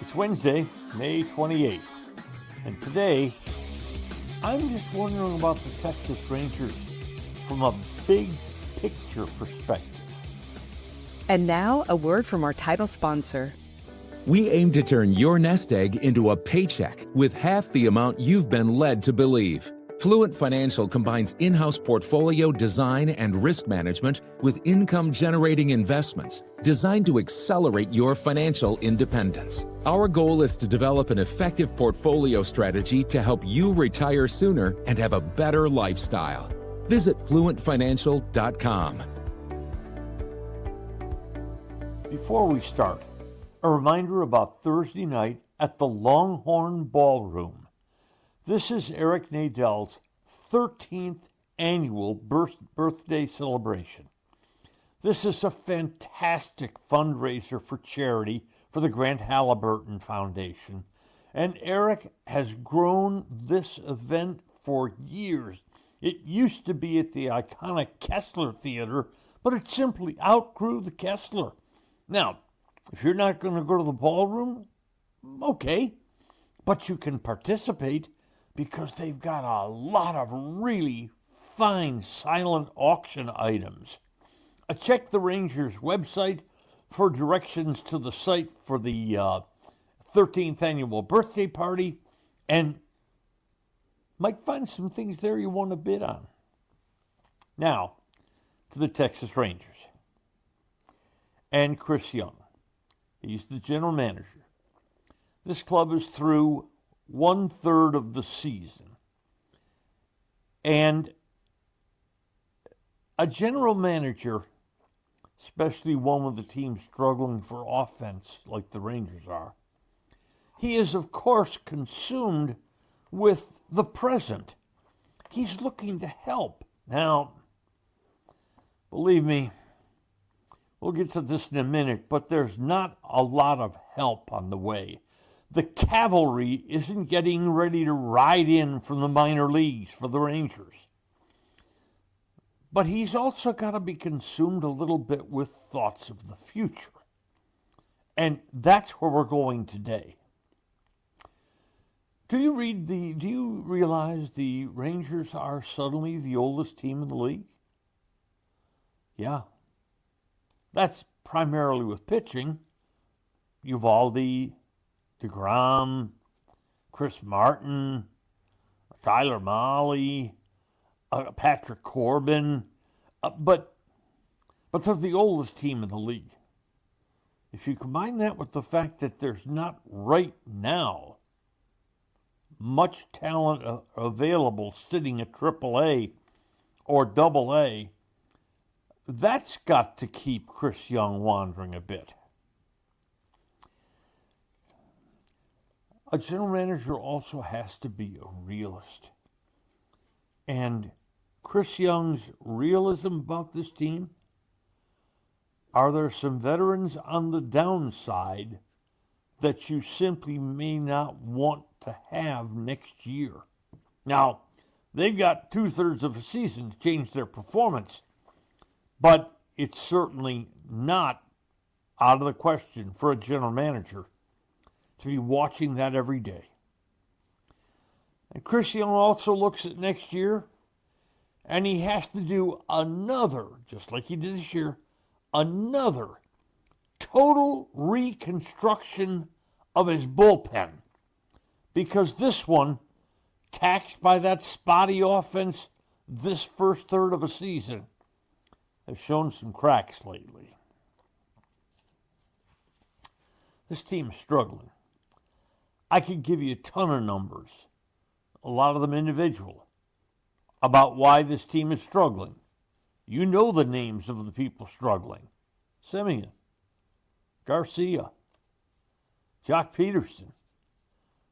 It's Wednesday, May 28th, and today I'm just wondering about the Texas Rangers from a big picture perspective. And now, a word from our title sponsor. We aim to turn your nest egg into a paycheck with half the amount you've been led to believe. Fluent Financial combines in-house portfolio design and risk management with income-generating investments designed to accelerate your financial independence. Our goal is to develop an effective portfolio strategy to help you retire sooner and have a better lifestyle. Visit fluentfinancial.com. Before we start, a reminder about Thursday night at the Longhorn Ballroom. This is Eric Nadell's 13th annual birthday celebration. This is a fantastic fundraiser for charity for the Grant Halliburton Foundation, and Eric has grown this event for years. It used to be at the iconic Kessler Theater, but it simply outgrew the Kessler. Now, if you're not going to go to the ballroom, okay, but you can participate because they've got a lot of really fine silent auction items. Check the Rangers website for directions to the site for the 13th annual birthday party, and might find some things there you want to bid on. Now, to the Texas Rangers and Chris Young. He's the general manager. This club is through 1/3 of the season. And a general manager, especially one with the team struggling for offense like the Rangers are, he is, of course, consumed with the present. He's looking to help. Now, believe me, we'll get to this in a minute, but there's not a lot of help on the way. The cavalry isn't getting ready to ride in from the minor leagues for the Rangers. But he's also got to be consumed a little bit with thoughts of the future. And that's where we're going today. Do you realize the Rangers are suddenly the oldest team in the league? Yeah. That's primarily with pitching. Uvalde, DeGrom, Chris Martin, Tyler Mahle, Patrick Corbin, but they're the oldest team in the league. If you combine that with the fact that there's not right now much talent available sitting at AAA or AA, that's got to keep Chris Young wandering a bit. A general manager also has to be a realist. And Chris Young's realism about this team, are there some veterans on the downside that you simply may not want to have next year? Now, they've got 2/3 of a season to change their performance, but it's certainly not out of the question for a general manager to be watching that every day. And Chris Young also looks at next year, and he has to do another, just like he did this year, another total reconstruction of his bullpen. Because this one, taxed by that spotty offense this first third of a season, has shown some cracks lately. This team is struggling. I could give you a ton of numbers, a lot of them individual, about why this team is struggling. You know the names of the people struggling. Simeon, Garcia, Jock Peterson,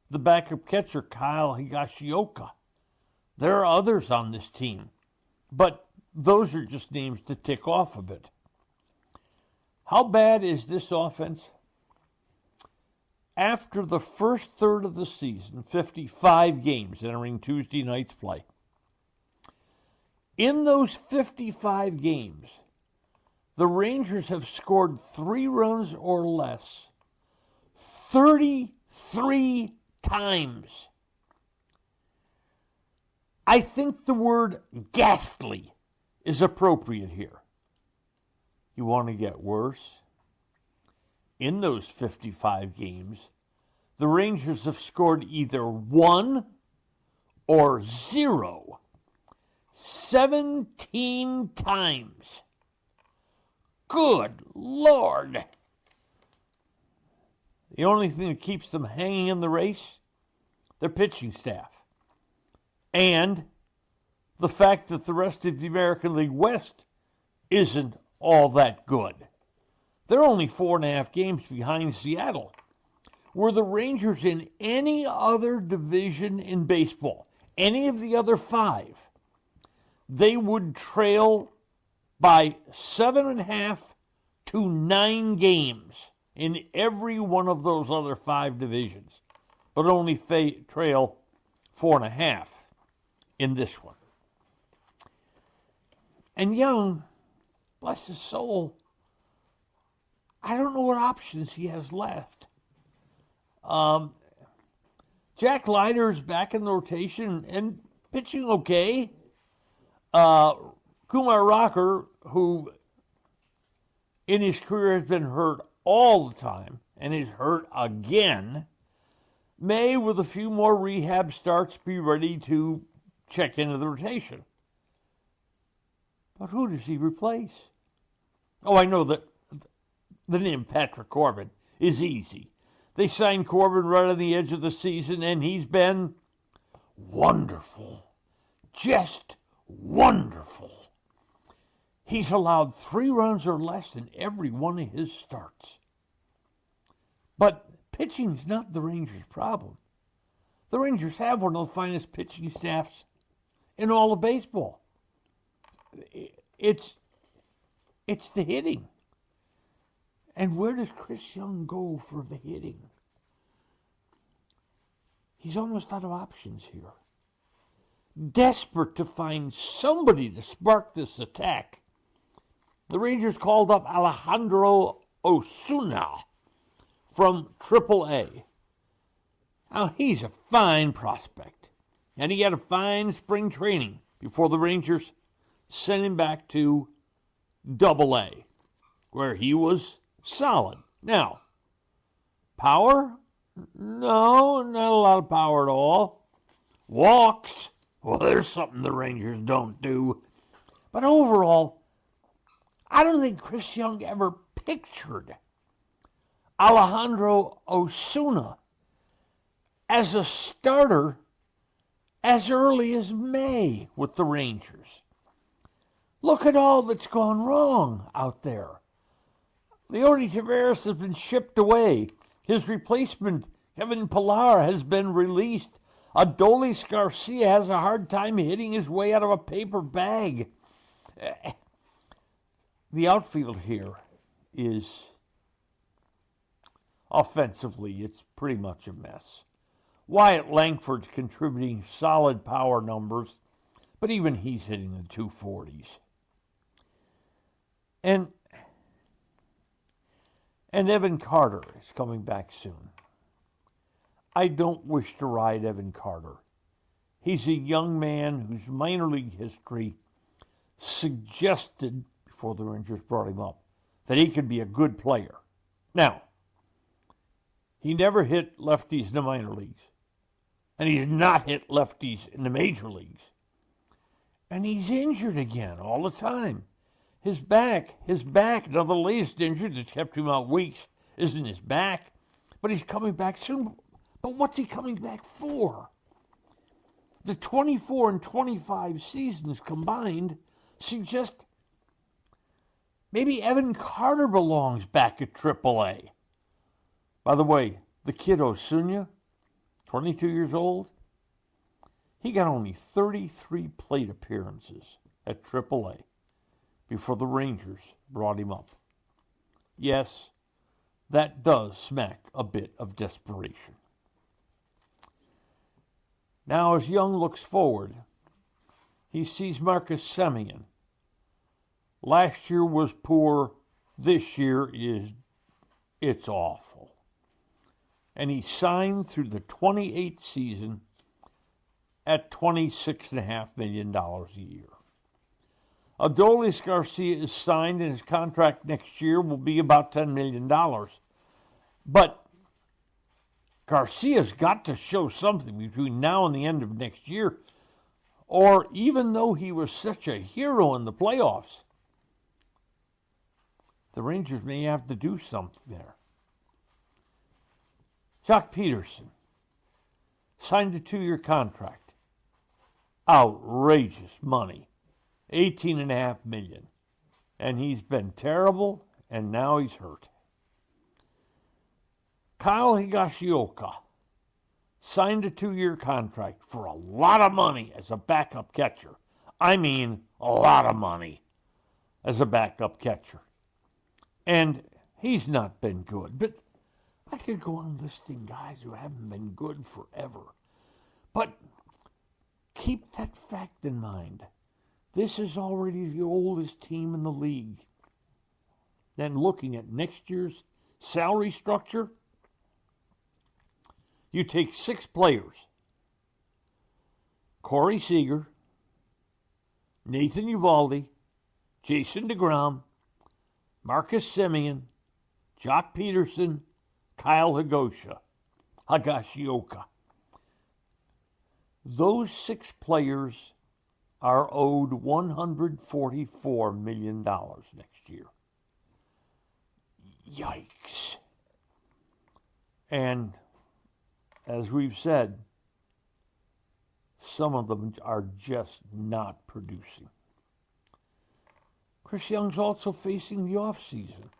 the backup catcher Kyle Higashioka. There are others on this team, but those are just names to tick off a bit. How bad is this offense? After the first third of the season, 55 games entering Tuesday night's play, in those 55 games, the Rangers have scored 3 runs or less 33 times. I think the word ghastly is appropriate here. You want to get worse? In those 55 games, the Rangers have scored either 1 or 0 17 times. Good Lord! The only thing that keeps them hanging in the race, their pitching staff. And the fact that the rest of the American League West isn't all that good. They're only 4.5 games behind Seattle. Were the Rangers in any other division in baseball, any of the other 5, they would trail by 7.5 to 9 games in every one of those other 5 divisions, but only trail 4.5 in this one. And Young, bless his soul, I don't know what options he has left. Jack Leiter's back in the rotation and pitching okay. Kumar Rocker, who in his career has been hurt all the time and is hurt again, may, with a few more rehab starts, be ready to check into the rotation. But who does he replace? Oh, I know that the name Patrick Corbin is easy. They signed Corbin right on the edge of the season, and he's been wonderful. Just wonderful. He's allowed 3 runs or less in every one of his starts. But pitching's not the Rangers' problem. The Rangers have one of the finest pitching staffs in all of baseball. It's the hitting. And where does Chris Young go for the hitting? He's almost out of options here. Desperate to find somebody to spark this attack, the Rangers called up Alejandro Osuna from AAA. Now, he's a fine prospect, and he had a fine spring training before the Rangers sent him back to AA, where he was solid. Now, power? No, not a lot of power at all. Walks? Well, there's something the Rangers don't do. But overall, I don't think Chris Young ever pictured Alejandro Osuna as a starter as early as May with the Rangers. Look at all that's gone wrong out there. Leody Taveras has been shipped away. His replacement, Kevin Pillar, has been released. Adolis Garcia has a hard time hitting his way out of a paper bag. The outfield here is, offensively, it's pretty much a mess. Wyatt Langford's contributing solid power numbers, but even he's hitting the 240s. And Evan Carter is coming back soon. I don't wish to ride Evan Carter. He's a young man whose minor league history suggested, before the Rangers brought him up, that he could be a good player. Now, he never hit lefties in the minor leagues, and he's not hit lefties in the major leagues. And he's injured again all the time. His back, now the latest injury that's kept him out weeks isn't his back, but he's coming back soon. But what's he coming back for? The 24 and 25 seasons combined suggest maybe Evan Carter belongs back at AAA. By the way, the kid Osuna, 22 years old, he got only 33 plate appearances at AAA before the Rangers brought him up. Yes, that does smack a bit of desperation. Now, as Young looks forward, he sees Marcus Semien. Last year was poor. This year it's awful. and he signed through the 28th season at $26.5 million a year. Adolis Garcia is signed, and his contract next year will be about $10 million. But Garcia's got to show something between now and the end of next year, or even though he was such a hero in the playoffs, the Rangers may have to do something there. Jock Peterson signed a 2-year contract. Outrageous money. $18.5 million. And he's been terrible, and now he's hurt. Kyle Higashioka signed a 2-year contract for a lot of money as a backup catcher. I mean, a lot of money as a backup catcher. And he's not been good. But I could go on listing guys who haven't been good forever. But keep that fact in mind. This is already the oldest team in the league. Then looking at next year's salary structure, you take 6 players. Corey Seager, Nathan Uvalde, Jason DeGrom, Marcus Semien, Jock Peterson, Kyle Higashioka. Those 6 players are owed $144 million next year. Yikes. And as we've said, some of them are just not producing. Chris Young's also facing the offseason,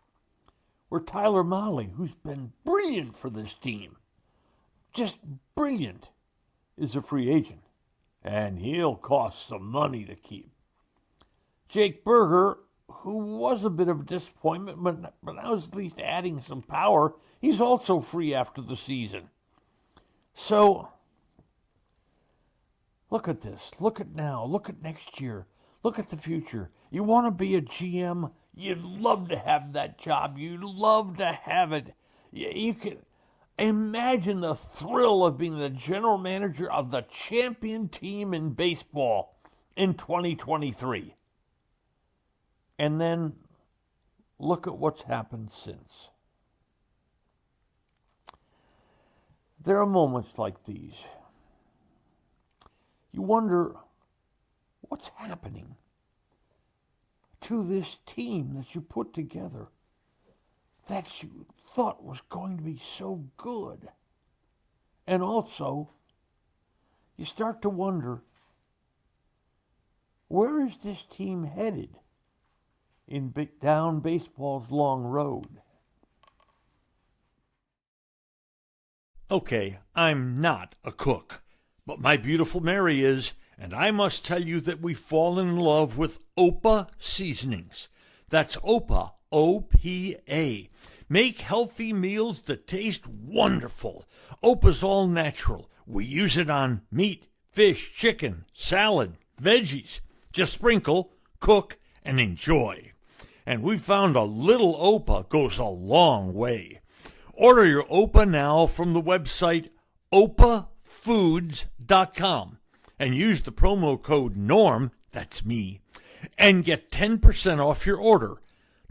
where Tyler Mahle, who's been brilliant for this team, just brilliant, is a free agent. And he'll cost some money to keep. Jake Berger, who was a bit of a disappointment, but now is at least adding some power, he's also free after the season. So, look at this. Look at now. Look at next year. Look at the future. You want to be a GM? You'd love to have that job. You'd love to have it. You can imagine the thrill of being the general manager of the champion team in baseball in 2023. And then look at what's happened since. There are moments like these. You wonder what's happening to this team that you put together that you thought was going to be so good. And also, you start to wonder, where is this team headed down baseball's long road? Okay, I'm not a cook, but my beautiful Mary is, and I must tell you that we've fallen in love with OPA seasonings. That's OPA, O-P-A. Make healthy meals that taste wonderful. OPA's all natural. We use it on meat, fish, chicken, salad, veggies. Just sprinkle, cook, and enjoy. And we found a little OPA goes a long way. Order your OPA now from the website opafoods.com and use the promo code NORM, that's me, and get 10% off your order.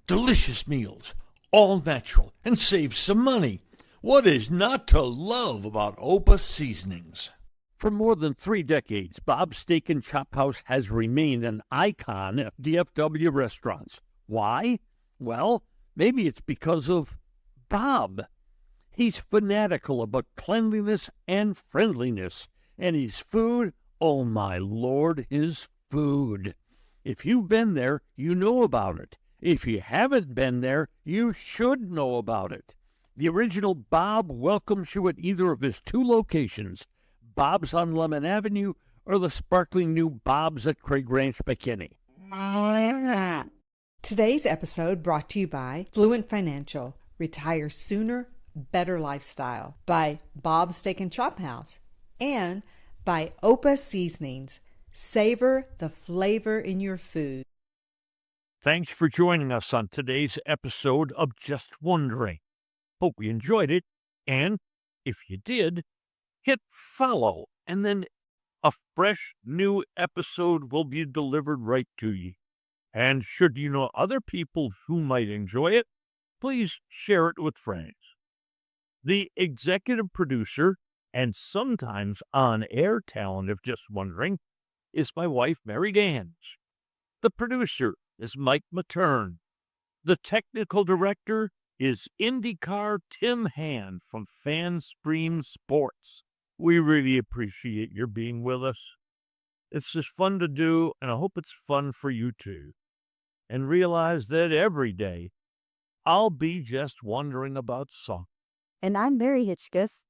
Delicious meals, all natural, and save some money. What is not to love about OPA seasonings? For more than 3 decades, Bob's Steak and Chop House has remained an icon of DFW restaurants. Why? Well, maybe it's because of Bob. He's fanatical about cleanliness and friendliness, and his food, oh my Lord, his food. If you've been there, you know about it. If you haven't been there, you should know about it. The original Bob welcomes you at either of his 2 locations, Bob's on Lemon Avenue or the sparkling new Bob's at Craig Ranch, McKinney. Today's episode brought to you by Fluent Financial, Retire Sooner, Better Lifestyle, by Bob's Steak and Chop House, and by OPA Seasonings. Savor the flavor in your food. Thanks for joining us on today's episode of Just Wondering. Hope you enjoyed it, and If you did, hit follow, and then a fresh new episode will be delivered right to you. And should you know other people who might enjoy it, please share it with friends. The executive producer and sometimes on-air talent, if just wondering, is my wife, Mary Gans. The producer is Mike Matern. The technical director is IndyCar Tim Hand from FanStream Sports. We really appreciate your being with us. It's just fun to do, and I hope it's fun for you too. And realize that every day, I'll be just wondering about soccer. And I'm Mary Hitzges.